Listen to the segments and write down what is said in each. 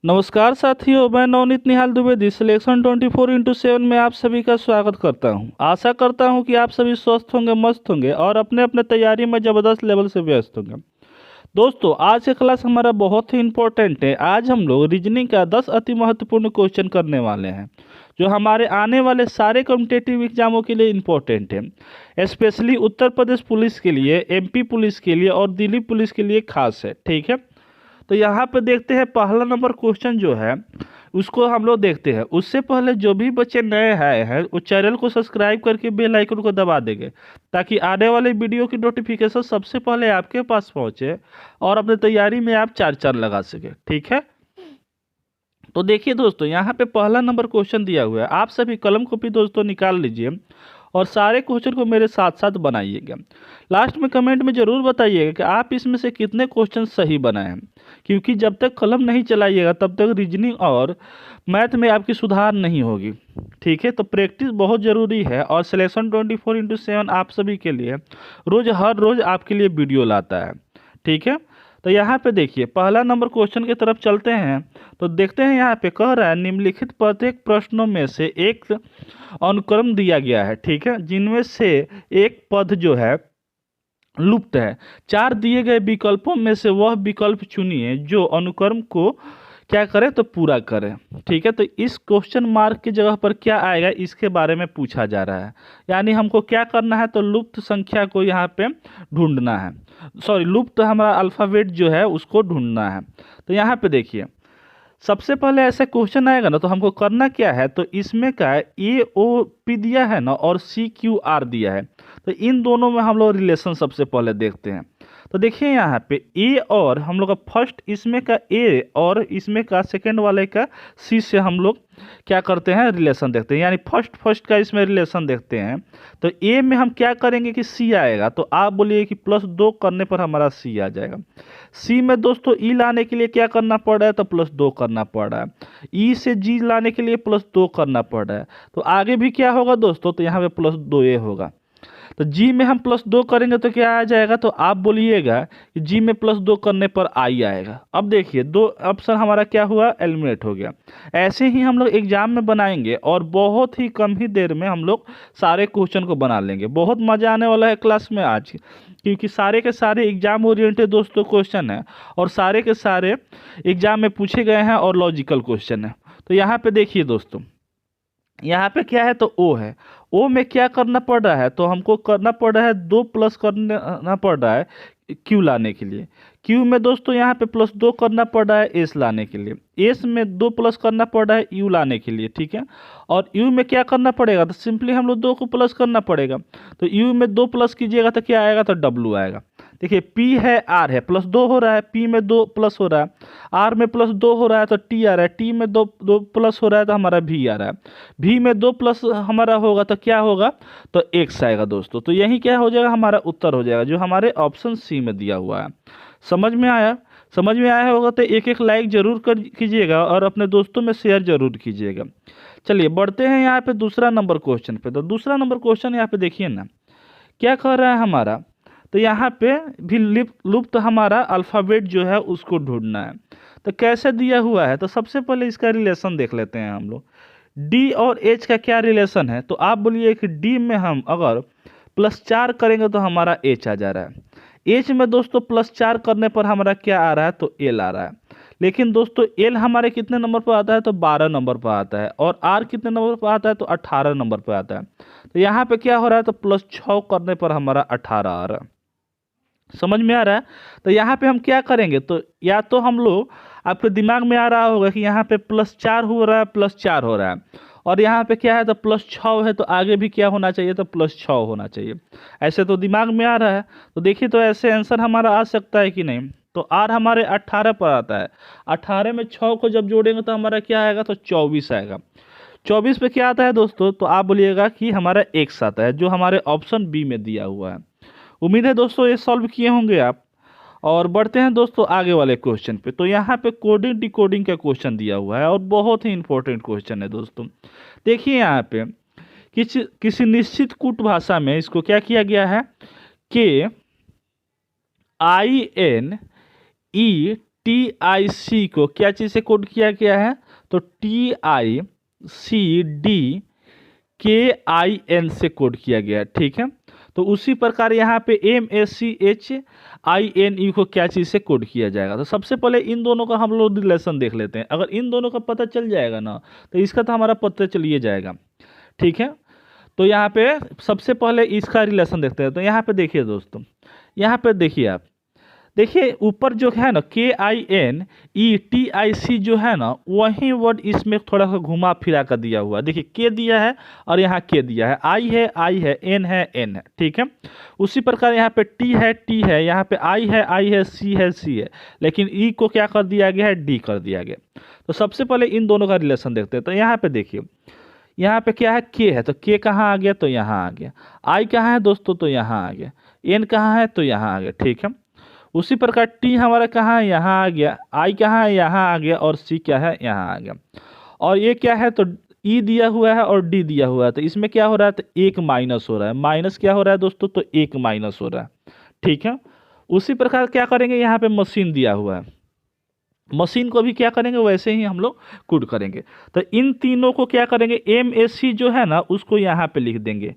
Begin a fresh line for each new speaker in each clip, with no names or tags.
नमस्कार साथियों, मैं नवनीत निहाल द्विवेदी सिलेक्शन 24x7 में आप सभी का स्वागत करता हूं। आशा करता हूं कि आप सभी स्वस्थ होंगे, मस्त होंगे और अपने अपने तैयारी में ज़बरदस्त लेवल से व्यस्त होंगे। दोस्तों, आज का क्लास हमारा बहुत ही इम्पोर्टेंट है। आज हम लोग रीजनिंग का 10 अति महत्वपूर्ण क्वेश्चन करने वाले हैं, जो हमारे आने वाले सारे कॉम्पिटेटिव एग्जामों के लिए इम्पोर्टेंट है। स्पेशली उत्तर प्रदेश पुलिस के लिए, एमपी पुलिस के लिए और दिल्ली पुलिस के लिए खास है। ठीक है, तो यहाँ पे देखते हैं पहला नंबर क्वेश्चन जो है उसको हम लोग देखते हैं। उससे पहले जो भी बच्चे नए आए हैं वो चैनल को सब्सक्राइब करके बेल आइकन को दबा देंगे, ताकि आने वाले वीडियो की नोटिफिकेशन सबसे पहले आपके पास पहुंचे और अपनी तैयारी में आप चार चांद लगा सके। ठीक है, तो देखिए दोस्तों, यहाँ पे पहला नंबर क्वेश्चन दिया हुआ है। आप सभी कलम कॉपी दोस्तों निकाल लीजिए और सारे क्वेश्चन को मेरे साथ साथ बनाइएगा। लास्ट में कमेंट में ज़रूर बताइएगा कि आप इसमें से कितने क्वेश्चन सही बनाए हैं, क्योंकि जब तक कलम नहीं चलाइएगा तब तक रीजनिंग और मैथ में आपकी सुधार नहीं होगी। ठीक है, तो प्रैक्टिस बहुत ज़रूरी है और सिलेक्शन 24x7 आप सभी के लिए हर रोज़ आपके लिए वीडियो लाता है। ठीक है, तो यहाँ पे देखिए पहला नंबर क्वेश्चन की तरफ चलते हैं। तो देखते हैं, यहाँ पे कह रहा है निम्नलिखित प्रत्येक प्रश्नों में से एक अनुक्रम दिया गया है। ठीक है, जिनमें से एक पद जो है लुप्त है। चार दिए गए विकल्पों में से वह विकल्प चुनिए जो अनुक्रम को क्या करे तो पूरा करे। ठीक है, तो इस क्वेश्चन मार्क की जगह पर क्या आएगा इसके बारे में पूछा जा रहा है। यानी हमको क्या करना है, तो लुप्त संख्या को यहाँ पे ढूंढना है। सॉरी, लुप्त हमारा अल्फ़ाबेट जो है उसको ढूंढना है। तो यहाँ पे देखिए सबसे पहले ऐसा क्वेश्चन आएगा ना, तो हमको करना क्या है, तो इसमें का ए ओ पी दिया है ना और सी क्यू आर दिया है। तो इन दोनों में हम लोग रिलेशन सबसे पहले देखते हैं। तो देखिए यहाँ पे ए और हम लोग का फर्स्ट इसमें का ए और इसमें का सेकंड वाले का सी से हम लोग क्या करते हैं, रिलेशन देखते हैं। यानी फर्स्ट का इसमें रिलेशन देखते हैं। तो ए में हम क्या करेंगे कि सी आएगा, तो आप बोलिए कि +2 करने पर हमारा सी आ जाएगा। सी में दोस्तों ई लाने के लिए क्या करना पड़ रहा है, तो +2 करना पड़ रहा है। ई से जी लाने के लिए +2 करना पड़ रहा है। तो आगे भी क्या होगा दोस्तों, तो यहाँ पे +2 ए होगा। तो जी में हम +2 करेंगे तो क्या आ जाएगा, तो आप बोलिएगा कि जी में +2 करने पर आई आएगा। अब देखिए दो ऑप्शन हमारा क्या हुआ, एलिमिनेट हो गया। ऐसे ही हम लोग एग्जाम में बनाएंगे और बहुत ही कम ही देर में हम लोग सारे क्वेश्चन को बना लेंगे। बहुत मज़ा आने वाला है क्लास में आज, क्योंकि सारे के सारे एग्जाम ओरिएंटेड दोस्तों क्वेश्चन है और सारे के सारे एग्जाम में पूछे गए हैं और लॉजिकल क्वेश्चन है। तो यहाँ पे देखिए दोस्तों, यहाँ पे क्या है, तो ओ है। ओ में क्या करना पड़ रहा है, तो हमको करना पड़ रहा है 2 प्लस करना पड़ रहा है क्यू लाने के लिए। क्यू में दोस्तों यहाँ पे +2 करना पड़ रहा है एस लाने के लिए। एस में 2 प्लस करना पड़ रहा है यू लाने के लिए। ठीक है, और यू में क्या करना पड़ेगा, तो सिंपली हम लोग 2 को प्लस करना पड़ेगा। तो यू में 2 प्लस कीजिएगा तो क्या आएगा, तो डब्लू आएगा। देखिए पी है आर है, +2 हो रहा है, पी में 2 प्लस हो रहा है, आर में +2 हो रहा है तो टी आ रहा है, टी में 2 प्लस हो रहा है तो हमारा वी आ रहा है, वी में 2 प्लस हमारा होगा तो क्या होगा, तो एक्स आएगा दोस्तों। तो यही क्या हो जाएगा, हमारा उत्तर हो जाएगा जो हमारे ऑप्शन सी में दिया हुआ है। समझ में आया? समझ में आया होगा तो एक एक लाइक जरूर कर कीजिएगा और अपने दोस्तों में शेयर जरूर कीजिएगा। चलिए बढ़ते हैं यहाँ पे दूसरा नंबर क्वेश्चन पे। तो दूसरा नंबर क्वेश्चन यहाँ पे देखिए ना क्या कह रहा है हमारा, तो यहाँ पे भी लुप्त हमारा अल्फ़ाबेट जो है उसको ढूंढना है। तो कैसे दिया हुआ है, तो सबसे पहले इसका रिलेशन देख लेते हैं हम लोग। डी और एच का क्या रिलेशन है, तो आप बोलिए कि डी में हम अगर +4 करेंगे तो हमारा एच आ जा रहा है। एच में दोस्तों +4 करने पर हमारा क्या आ रहा है, तो एल आ रहा है। लेकिन दोस्तों एल हमारे कितने नंबर पर आता है, तो 12 नंबर पर आता है। और आर कितने नंबर पर आता है, तो 18 नंबर पर आता है। तो यहाँ पे क्या हो रहा है, तो +6 करने पर हमारा 18 आ रहा है। समझ में आ रहा है? तो यहाँ पे हम क्या करेंगे, तो या तो हम लोग, आपके दिमाग में आ रहा होगा कि यहाँ पे +4 हो रहा है, +4 हो रहा है, और यहाँ पे क्या है, तो +6 है, तो आगे भी क्या होना चाहिए, तो +6 होना चाहिए। ऐसे तो दिमाग में आ रहा है। तो देखिए, तो ऐसे आंसर हमारा आ सकता है कि नहीं। तो आर हमारे 18 पर आता है। 18 में 6 को जब जोड़ेंगे तो हमारा क्या आएगा, तो 24 आएगा। 24 पे क्या आता है दोस्तों, तो आप बोलिएगा कि हमारा एक्स आता है, जो हमारे ऑप्शन बी में दिया हुआ है। उम्मीद है दोस्तों ये सॉल्व किए होंगे आप। और बढ़ते हैं दोस्तों आगे वाले क्वेश्चन पे। तो यहाँ पे कोडिंग डिकोडिंग का क्वेश्चन दिया हुआ है और बहुत ही इंपॉर्टेंट क्वेश्चन है दोस्तों। देखिए यहाँ पे किसी निश्चित कूट भाषा में इसको क्या किया गया है कि INET TIC को क्या चीज़ से कोड किया गया है, तो TICDKIN से कोड किया गया है, ठीक है। तो उसी प्रकार यहाँ पे MACHINE को क्या चीज़ से कोड किया जाएगा। तो सबसे पहले इन दोनों का हम लोग रिलेशन देख लेते हैं। अगर इन दोनों का पता चल जाएगा ना, तो इसका तो हमारा पता चलिए जाएगा, ठीक है। तो यहाँ पे सबसे पहले इसका रिलेशन देखते हैं। तो यहाँ पे देखिए दोस्तों, यहाँ पे देखिए आप, देखिए ऊपर जो है ना KINETIC जो है ना, वही वर्ड इसमें थोड़ा सा घुमा फिरा कर दिया हुआ है। देखिए के दिया है और यहाँ के दिया है, आई है, एन है, ठीक है। उसी प्रकार यहाँ पे टी है, यहाँ पे आई है, सी है, लेकिन ई को क्या कर दिया गया है, डी कर दिया गया। तो सबसे पहले इन दोनों का रिलेशन देखते हैं। तो यहाँ पे देखिए, यहाँ पे क्या है, के है, तो के कहाँ आ गया, तो यहाँ आ गया। आई कहाँ है दोस्तों, तो यहाँ आ गया। एन कहाँ है, तो यहाँ आ गया, ठीक है। उसी प्रकार टी हमारा कहाँ है, यहाँ आ गया। आई कहाँ है, यहाँ आ गया। और सी क्या है, यहाँ आ गया। और ये क्या है, तो ई दिया हुआ है और डी दिया हुआ है। तो इसमें क्या हो रहा है, तो एक माइनस हो रहा है। माइनस क्या हो रहा है दोस्तों, तो एक माइनस हो रहा है, ठीक है। उसी प्रकार क्या करेंगे, यहाँ पे मशीन दिया हुआ है, मशीन को भी क्या करेंगे, वैसे ही हम लोग कोड करेंगे। तो इन तीनों को क्या करेंगे, MAC जो है ना, उसको यहाँ पे लिख देंगे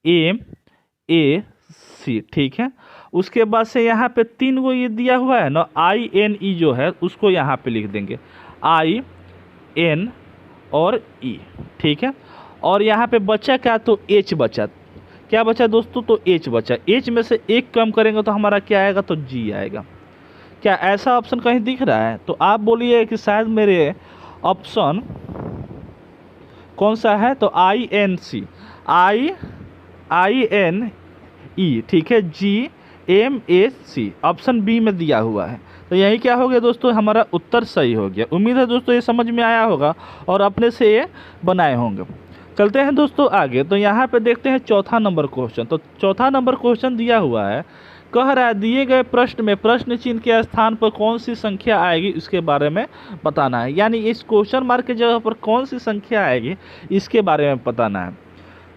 MAC, ठीक है। उसके बाद से यहाँ पे तीन को ये दिया हुआ है ना, INE जो है, उसको यहाँ पे लिख देंगे IN और E, ठीक है। और यहाँ पे बचा क्या, तो H बचा। क्या बचा दोस्तों, तो H बचा। H में से एक कम करेंगे तो हमारा क्या आएगा, तो G आएगा। क्या ऐसा ऑप्शन कहीं दिख रहा है, तो आप बोलिए कि शायद मेरे ऑप्शन कौन सा है, तो INC INE, ठीक है, GMAC ऑप्शन बी में दिया हुआ है। तो यही क्या हो गया दोस्तों, हमारा उत्तर सही हो गया। उम्मीद है दोस्तों ये समझ में आया होगा और अपने से ये बनाए होंगे। चलते हैं दोस्तों आगे। तो यहाँ पे देखते हैं चौथा नंबर क्वेश्चन। तो चौथा नंबर क्वेश्चन दिया हुआ है, कह रहा है दिए गए प्रश्न में प्रश्न चिन्ह के स्थान पर कौन सी संख्या आएगी, इसके बारे में बताना है। यानी इस क्वेश्चन मार्क के जगह पर कौन सी संख्या आएगी, इसके बारे में बताना है।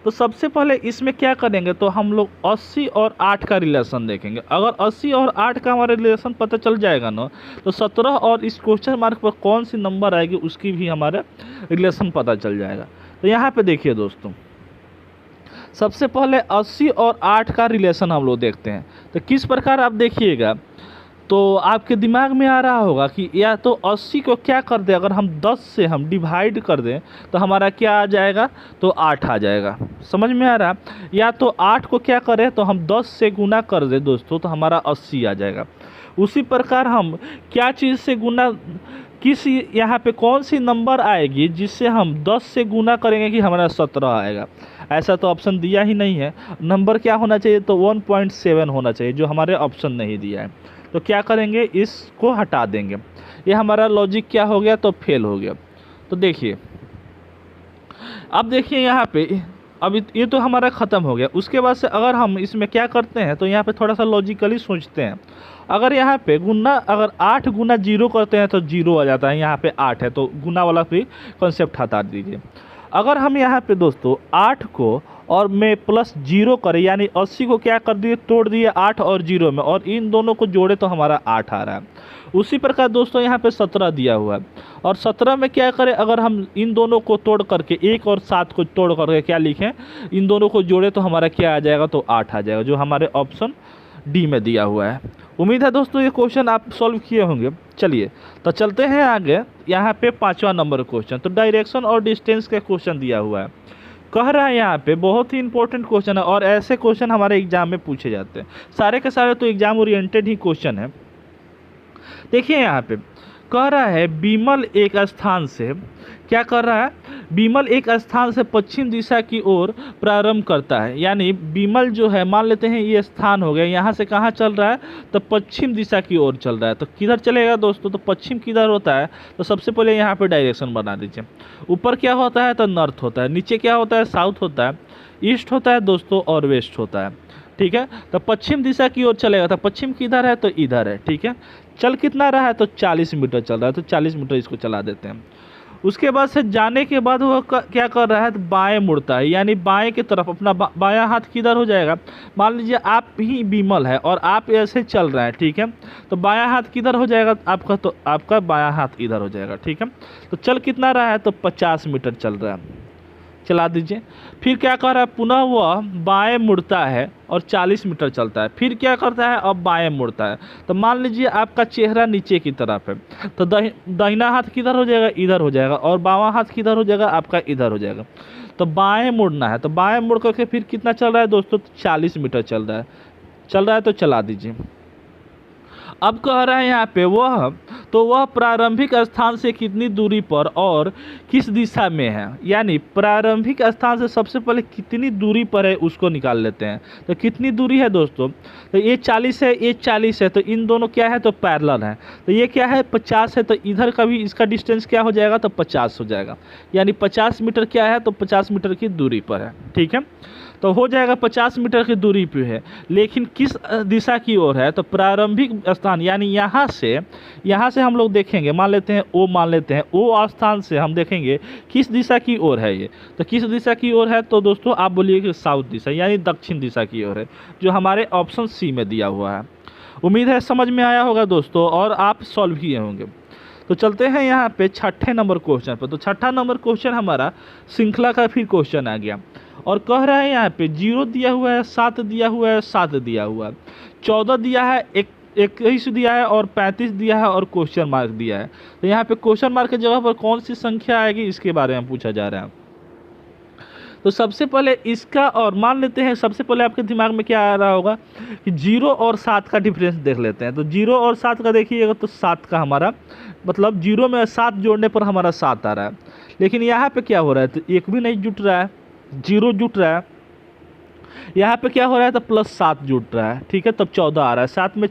तो सबसे पहले इसमें क्या करेंगे, तो हम लोग 80 और 8 का रिलेशन देखेंगे। अगर 80 और 8 का हमारा रिलेशन पता चल जाएगा ना, तो 17 और इस क्वेश्चन मार्क पर कौन सी नंबर आएगी, उसकी भी हमारा रिलेशन पता चल जाएगा। तो यहाँ पे देखिए दोस्तों, सबसे पहले 80 और 8 का रिलेशन हम लोग देखते हैं। तो किस प्रकार आप देखिएगा, तो आपके दिमाग में आ रहा होगा कि या तो 80 को क्या कर दें, अगर हम 10 से हम डिवाइड कर दें तो हमारा क्या आ जाएगा, तो 8 आ जाएगा। समझ में आ रहा, या तो 8 को क्या करें, तो हम 10 से गुना कर दें दोस्तों, तो हमारा 80 आ जाएगा। उसी प्रकार हम क्या चीज़ से गुना, किस यहाँ पे कौन सी नंबर आएगी जिससे हम 10 से गुना करेंगे कि हमारा 17 आएगा। ऐसा तो ऑप्शन दिया ही नहीं है। नंबर क्या होना चाहिए, तो 1.7 होना चाहिए, जो हमारे ऑप्शन नहीं दिया है। तो क्या करेंगे, इसको हटा देंगे। ये हमारा लॉजिक क्या हो गया, तो फेल हो गया। तो देखिए, अब देखिए यहाँ पे, अब ये तो हमारा ख़त्म हो गया। उसके बाद से अगर हम इसमें क्या करते हैं, तो यहाँ पे थोड़ा सा लॉजिकली सोचते हैं। अगर यहाँ पे गुना, अगर 8 गुना 0 करते हैं तो 0 आ जाता है। यहाँ पे 8 है तो गुना वाला भी कॉन्सेप्ट हटा दीजिए। अगर हम यहाँ पे दोस्तों 8 को और में प्लस 0 करें, यानी 80 को क्या कर दिए, तोड़ दिए 8 और 0 में, और इन दोनों को जोड़े तो हमारा 8 आ रहा है। उसी प्रकार दोस्तों यहाँ पे 17 दिया हुआ है, और 17 में क्या करें, अगर हम इन दोनों को तोड़ करके 1 और 7 को तोड़ करके क्या लिखें, इन दोनों को जोड़े तो हमारा क्या आ जाएगा, तो 8 आ जाएगा, जो हमारे ऑप्शन डी में दिया हुआ है। उम्मीद है दोस्तों ये क्वेश्चन आप सॉल्व किए होंगे। चलिए तो चलते हैं आगे। यहाँ पे 5वां नंबर क्वेश्चन, तो डायरेक्शन और डिस्टेंस का क्वेश्चन दिया हुआ है। कह रहा है यहाँ पे बहुत ही इंपॉर्टेंट क्वेश्चन है, और ऐसे क्वेश्चन हमारे एग्जाम में पूछे जाते हैं। सारे के सारे तो एग्जाम ओरिएंटेड ही क्वेश्चन है। देखिए यहाँ पे कह रहा है विमल एक स्थान से, क्या कर रहा है, विमल एक स्थान से पश्चिम दिशा की ओर प्रारंभ करता है। यानी विमल जो है, मान लेते हैं ये स्थान हो गया, यहाँ से कहाँ चल रहा है, तो पश्चिम दिशा की ओर चल रहा है। तो किधर चलेगा दोस्तों, तो पश्चिम किधर होता है, तो सबसे पहले यहाँ पे डायरेक्शन बना दीजिए। ऊपर क्या होता है, तो नॉर्थ होता है। नीचे क्या होता है, साउथ होता है। ईस्ट होता है दोस्तों, और वेस्ट होता है। ठीक है, तो पश्चिम दिशा की ओर चलेगा। तो पश्चिम किधर है, तो इधर है। ठीक है, चल कितना रहा है, तो 40 मीटर चल रहा है, तो 40 मीटर इसको चला देते हैं। उसके बाद से जाने के बाद वह क्या कर रहा है, तो बाएं मुड़ता है, यानी बाएं की तरफ अपना बायां हाथ किधर हो जाएगा। मान लीजिए आप ही विमल है और आप ऐसे चल रहे हैं, ठीक है, तो बायां हाथ किधर हो जाएगा आपका, तो आपका बायां हाथ इधर हो जाएगा, ठीक है। तो चल कितना रहा है, तो 50 मीटर चल रहा है, चला दीजिए। फिर क्या कर रहा है, पुनः वह बाएं मुड़ता है और 40 मीटर चलता है। फिर क्या करता है, अब बाएं मुड़ता है। तो मान लीजिए आपका चेहरा नीचे की तरफ है, तो दाहिना हाथ किधर हो जाएगा, इधर हो जाएगा, और बावां हाथ किधर हो जाएगा, आपका इधर हो जाएगा। तो बाएं मुड़ना है, तो बाएं मुड़ करके फिर कितना चल रहा है दोस्तों, 40 मीटर चल रहा है, तो चला दीजिए। अब कह रहा है यहाँ पे वह प्रारंभिक स्थान से कितनी दूरी पर और किस दिशा में है, यानी प्रारंभिक स्थान से सबसे पहले कितनी दूरी पर है उसको निकाल लेते हैं। तो कितनी दूरी है दोस्तों, तो ये 40 है, ये 40 है, तो इन दोनों क्या है, तो पैरेलल है। तो ये क्या है, 50 है, तो इधर का भी इसका डिस्टेंस क्या हो जाएगा, तो 50 हो जाएगा, यानी 50 मीटर क्या है, तो 50 मीटर की दूरी पर है, ठीक है। तो हो जाएगा 50 मीटर की दूरी पे है, लेकिन किस दिशा की ओर है, तो प्रारंभिक स्थान, यानी यहाँ से हम लोग देखेंगे, मान लेते हैं ओ स्थान से हम देखेंगे किस दिशा की ओर है ये। तो किस दिशा की ओर है, तो दोस्तों आप बोलिए कि साउथ दिशा, यानी दक्षिण दिशा की ओर है, जो हमारे ऑप्शन सी में दिया हुआ है। उम्मीद है समझ में आया होगा दोस्तों, और आप सॉल्व किए होंगे। तो चलते हैं यहाँ पे छठे नंबर क्वेश्चन पर। तो छठा नंबर क्वेश्चन हमारा श्रृंखला का फिर क्वेश्चन आ गया, और कह रहा है यहाँ पे 0 दिया हुआ है, 7 दिया हुआ है, 7 दिया हुआ है, 14 दिया है, 21 दिया है, और 35 दिया है, और क्वेश्चन मार्क दिया है। तो यहाँ पे क्वेश्चन मार्क की जगह पर कौन सी संख्या आएगी, इसके बारे में पूछा जा रहा है। तो सबसे पहले इसका, और मान लेते हैं सबसे पहले आपके दिमाग में क्या आ रहा होगा कि 0 और 7 का डिफरेंस देख लेते हैं। तो 0 और 7 का देखिएगा, तो 7 का हमारा मतलब 0 में 7 जोड़ने पर हमारा 7 आ रहा है, लेकिन यहाँ पे क्या हो रहा है, तो एक भी नहीं जुट रहा है, 0 जुट रहा है। यहाँ पे क्या हो रहा है, तो +7 जुट रहा है, ठीक है, तब 14 आ रहा है। 7 में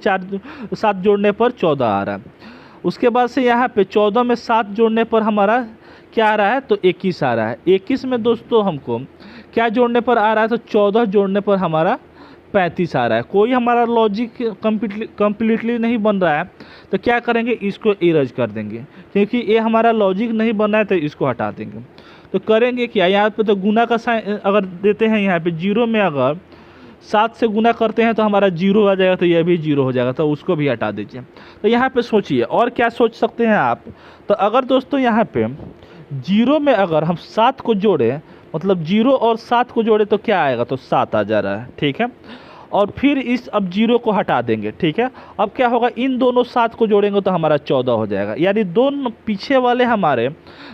7 जोड़ने पर 14 आ रहा है। उसके बाद से यहाँ पे 14 में 7 जोड़ने पर हमारा क्या आ रहा है, तो 21 आ रहा है। 21 में दोस्तों हमको क्या जोड़ने पर आ रहा है, तो 14 जोड़ने पर हमारा 35 आ रहा है। कोई हमारा लॉजिक कम्प्लीटली नहीं बन रहा है, तो क्या करेंगे, इसको इरेज कर देंगे, क्योंकि ये हमारा लॉजिक नहीं बन रहा है, तो इसको हटा देंगे। तो करेंगे क्या, यहाँ पे तो गुना का साइन अगर देते हैं, यहाँ पे 0 में अगर 7 से गुना करते हैं तो हमारा 0 आ जाएगा, तो यह भी 0 हो जाएगा, तो उसको भी हटा दीजिए। तो यहाँ पे सोचिए और क्या सोच सकते हैं आप। तो अगर दोस्तों यहाँ पे 0 में अगर हम 7 को जोड़े, मतलब 0 और 7 को जोड़े, तो क्या आएगा, तो 7 आ जा रहा है, ठीक है। और फिर अब 0 को हटा देंगे, ठीक है। अब क्या होगा, इन दोनों 7 को जोड़ेंगे तो हमारा 14 हो जाएगा, यानी दोनों पीछे वाले हमारे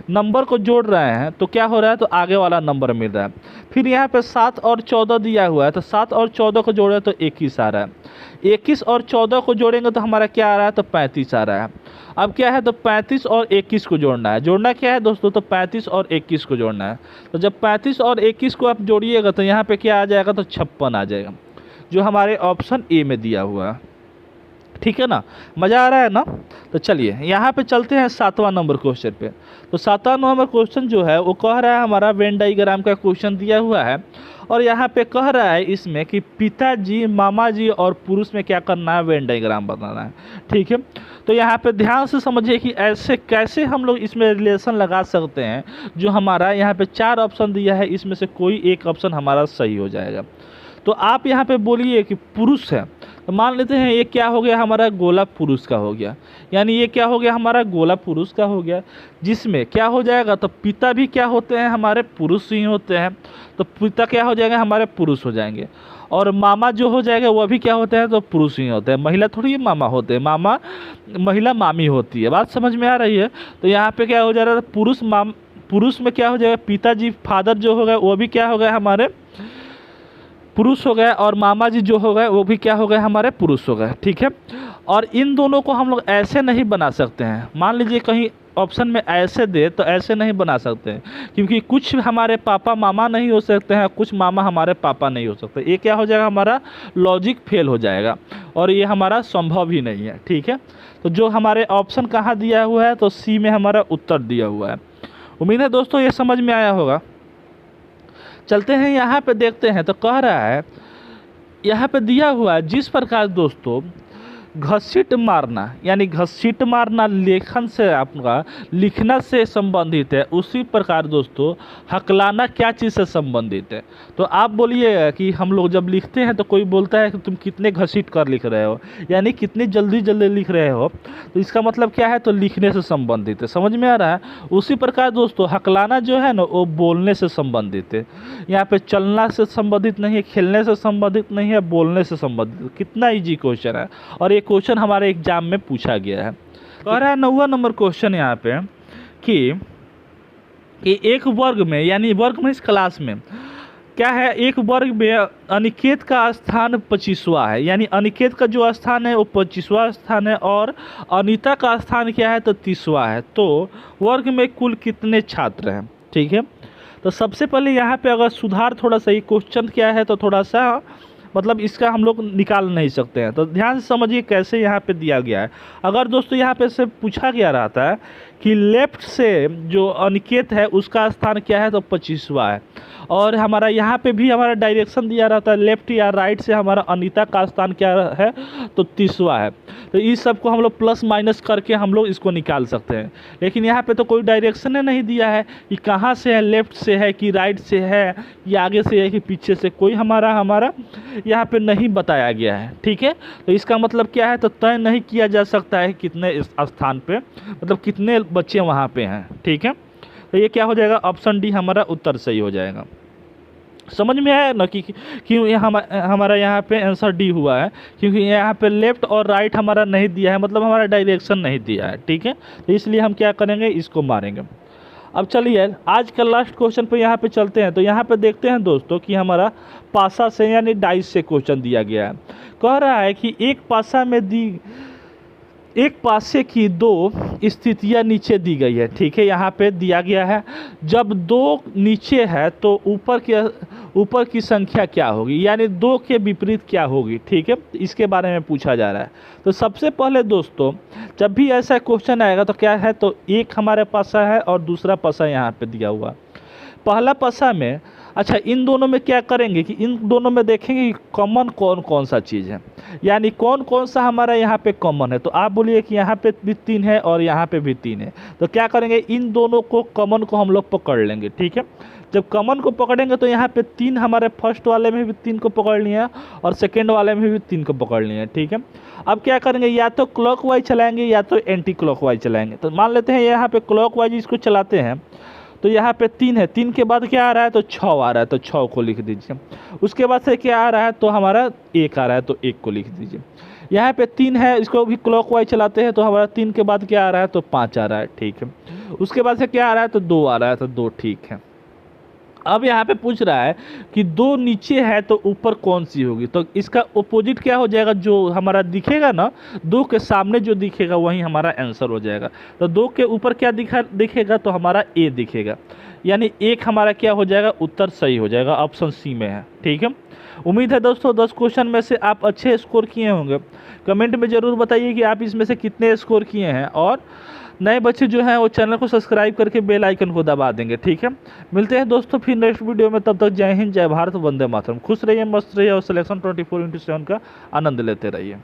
नंबर को जोड़ रहे हैं, तो क्या हो रहा है, तो आगे वाला नंबर मिल रहा है। फिर यहाँ पे 7 और 14 दिया हुआ है, तो 7 और 14 को जोड़े तो 21 आ रहा है। 21 और 14 को जोड़ेंगे तो हमारा क्या आ रहा है, तो 35 आ रहा है। अब क्या है, तो 35 और 21 को जोड़ना है। जोड़ना क्या है दोस्तों, तो 35 और 21 को जोड़ना है। तो जब 35 और 21 को आप जोड़िएगा तो यहाँ पे क्या आ जाएगा, तो 56 आ जाएगा, जो हमारे ऑप्शन ए में दिया हुआ है, ठीक है ना। मज़ा आ रहा है ना। तो चलिए यहाँ पे चलते हैं 7वां नंबर क्वेश्चन पे। तो 7वां नंबर क्वेश्चन जो है वो कह रहा है, हमारा वेन डायग्राम का क्वेश्चन दिया हुआ है, और यहाँ पे कह रहा है इसमें कि पिताजी, मामा जी और पुरुष में क्या करना है, वेन डायग्राम बनाना है, ठीक है। तो यहाँ पे ध्यान से समझिए कि ऐसे कैसे हम लोग इसमें रिलेशन लगा सकते हैं। जो हमारा यहाँ पे 4 ऑप्शन दिया है, इसमें से कोई एक ऑप्शन हमारा सही हो जाएगा। तो आप यहाँ पे बोलिए कि पुरुष है, तो मान लेते हैं ये क्या हो गया, हमारा गोला पुरुष का हो गया, यानी ये क्या हो गया, हमारा गोला पुरुष का हो गया, जिसमें क्या हो जाएगा, तो पिता भी क्या होते हैं, हमारे पुरुष ही होते हैं, तो पिता क्या हो जाएगा, हमारे पुरुष हो जाएंगे। और मामा जो हो जाएगा वह भी क्या होते हैं, तो पुरुष ही होते हैं। महिला थोड़ी मामा होते हैं, महिला मामी होती है। बात समझ में आ रही है। तो यहाँ पे क्या हो जा रहा है, पुरुष में क्या हो जाएगा, पिताजी, फादर जो हो गए वो भी क्या हो गए, हमारे पुरुष हो गए, और मामा जी जो हो गए वो भी क्या हो गए, हमारे पुरुष हो गए, ठीक है। और इन दोनों को हम लोग ऐसे नहीं बना सकते हैं। मान लीजिए कहीं ऑप्शन में ऐसे दे तो ऐसे नहीं बना सकते हैं, क्योंकि कुछ हमारे पापा मामा नहीं हो सकते हैं, कुछ मामा हमारे पापा नहीं हो सकते। ये क्या हो जाएगा, हमारा लॉजिक फेल हो जाएगा, और ये हमारा संभव ही नहीं है, ठीक है। तो जो हमारे ऑप्शन कहाँ दिया हुआ है, तो सी में हमारा उत्तर दिया हुआ है। उम्मीद है दोस्तों ये समझ में आया होगा। चलते हैं यहाँ पे देखते हैं। तो कह रहा है यहाँ पे दिया हुआ है, जिस प्रकार दोस्तों घसीट मारना, यानी घसीट मारना लेखन से आपका लिखना से संबंधित है, उसी प्रकार दोस्तों हकलाना क्या चीज़ से संबंधित है। तो आप बोलिएगा कि हम लोग जब लिखते हैं तो कोई बोलता है कि तुम कितने घसीट कर लिख रहे हो, यानी कितनी जल्दी जल्दी लिख रहे हो, तो इसका मतलब क्या है, तो लिखने से संबंधित है। समझ में आ रहा है। उसी प्रकार दोस्तों हकलाना जो है ना वो बोलने से संबंधित है। यहाँ पे चलना से संबंधित नहीं है, खेलने से संबंधित नहीं है, बोलने से संबंधित। कितना इजी क्वेश्चन है, और ये क्वेश्चन हमारे एग्जाम में पूछा गया है। कह रहा है 9वां नंबर क्वेश्चन यहाँ पे कि एक वर्ग में, यानी वर्ग में इस क्लास में क्या है, एक वर्ग में अनिकेत का स्थान 25वां है, यानी अनिकेत का जो स्थान है वो 25वां स्थान है, और अनीता का स्थान क्या है, तो 30वां है। तो वर्ग में कुल कितने छात्र हैं। ठीक है, तो सबसे पहले यहाँ पे अगर सुधार थोड़ा सा, ये क्वेश्चन क्या है तो थोड़ा सा मतलब इसका हम लोग निकाल नहीं सकते हैं, तो ध्यान से समझिए कैसे यहाँ पे दिया गया है। अगर दोस्तों यहाँ पे से पूछा गया रहता है कि लेफ्ट से जो अनिकेत है उसका स्थान क्या है, तो 25वां है, और हमारा यहाँ पे भी हमारा डायरेक्शन दिया रहता है लेफ्ट या राइट से हमारा अनीता का स्थान क्या है, तो 30वां है। तो इस सब को हम लोग प्लस माइनस करके हम लोग इसको निकाल सकते हैं, लेकिन यहाँ पे तो कोई डायरेक्शन नहीं दिया है कि कहाँ से है, लेफ्ट से है कि राइट से है, या आगे से है कि पीछे से, कोई हमारा यहाँ पे नहीं बताया गया है। ठीक है, तो इसका मतलब क्या है, तो तय नहीं किया जा सकता है कितने इस स्थान पे, मतलब कितने बच्चे वहाँ पे हैं। ठीक है, तो ये क्या हो जाएगा, ऑप्शन डी हमारा उत्तर सही हो जाएगा। समझ में आया ना कि क्यों हमारा यहाँ पे आंसर डी हुआ है, क्योंकि यहाँ पे लेफ्ट और राइट हमारा नहीं दिया है, मतलब हमारा डायरेक्शन नहीं दिया है। ठीक है, तो इसलिए हम क्या करेंगे, इसको मारेंगे। अब चलिए आज का लास्ट क्वेश्चन पे यहाँ पे चलते हैं। तो यहाँ पे देखते हैं दोस्तों कि हमारा पासा से यानी डाइस से क्वेश्चन दिया गया है। कह रहा है कि एक पासे की दो स्थितियां नीचे दी गई है। ठीक है, यहाँ पे दिया गया है जब दो नीचे है तो ऊपर की संख्या क्या होगी, यानी दो के विपरीत क्या होगी। ठीक है, इसके बारे में पूछा जा रहा है। तो सबसे पहले दोस्तों जब भी ऐसा क्वेश्चन आएगा तो क्या है, तो एक हमारे पासा है और दूसरा पासा यहाँ पे दिया हुआ। पहला पासा में अच्छा इन दोनों में क्या करेंगे कि इन दोनों में देखेंगे कि कॉमन कौन कौन सा चीज़ है, यानी कौन कौन सा हमारा यहाँ पे कॉमन है। तो आप बोलिए कि यहाँ पे भी 3 है और यहाँ पे भी 3 है, तो क्या करेंगे, इन दोनों को कॉमन को हम लोग पकड़ लेंगे। ठीक है, जब कॉमन को पकड़ेंगे तो यहाँ पे 3 हमारे फर्स्ट वाले में भी 3 को पकड़ लिया और सेकेंड वाले में भी 3 को पकड़ लिया। ठीक है, अब क्या करेंगे, या तो क्लॉकवाइज चलाएंगे या तो एंटी क्लॉकवाइज चलाएंगे। तो मान लेते हैं यहाँ पे क्लॉकवाइज इसको चलाते हैं, तो यहाँ पे 3 है, 3 के बाद क्या आ रहा है, तो 6 आ रहा है, तो 6 को लिख दीजिए। उसके बाद से क्या आ रहा है, तो हमारा 1 आ रहा है, तो 1 को लिख दीजिए। यहाँ पे 3 है, इसको भी क्लॉकवाइज चलाते हैं, तो हमारा 3 के बाद क्या आ रहा है, तो 5 आ रहा है। ठीक है, उसके बाद से क्या आ रहा है, तो 2 आ रहा है, तो 2 ठीक है। अब यहाँ पे पूछ रहा है कि 2 नीचे है तो ऊपर कौन सी होगी, तो इसका अपोजिट क्या हो जाएगा, जो हमारा दिखेगा ना, 2 के सामने जो दिखेगा वही हमारा आंसर हो जाएगा। तो 2 के ऊपर क्या दिखेगा, तो हमारा ए दिखेगा, यानी 1 हमारा क्या हो जाएगा, उत्तर सही हो जाएगा, ऑप्शन सी में है। ठीक है, उम्मीद है दोस्तों 10 क्वेश्चन में से आप अच्छे स्कोर किए होंगे। कमेंट में ज़रूर बताइए कि आप इसमें से कितने स्कोर किए हैं, और नए बच्चे जो हैं वो चैनल को सब्सक्राइब करके बेल आइकन को दबा देंगे। ठीक है, मिलते हैं दोस्तों फिर नेक्स्ट वीडियो में, तब तक जय हिंद, जय भारत, वंदे मातरम। खुश रहिए, मस्त रहिए और सिलेक्शन 24x7 का आनंद लेते रहिए।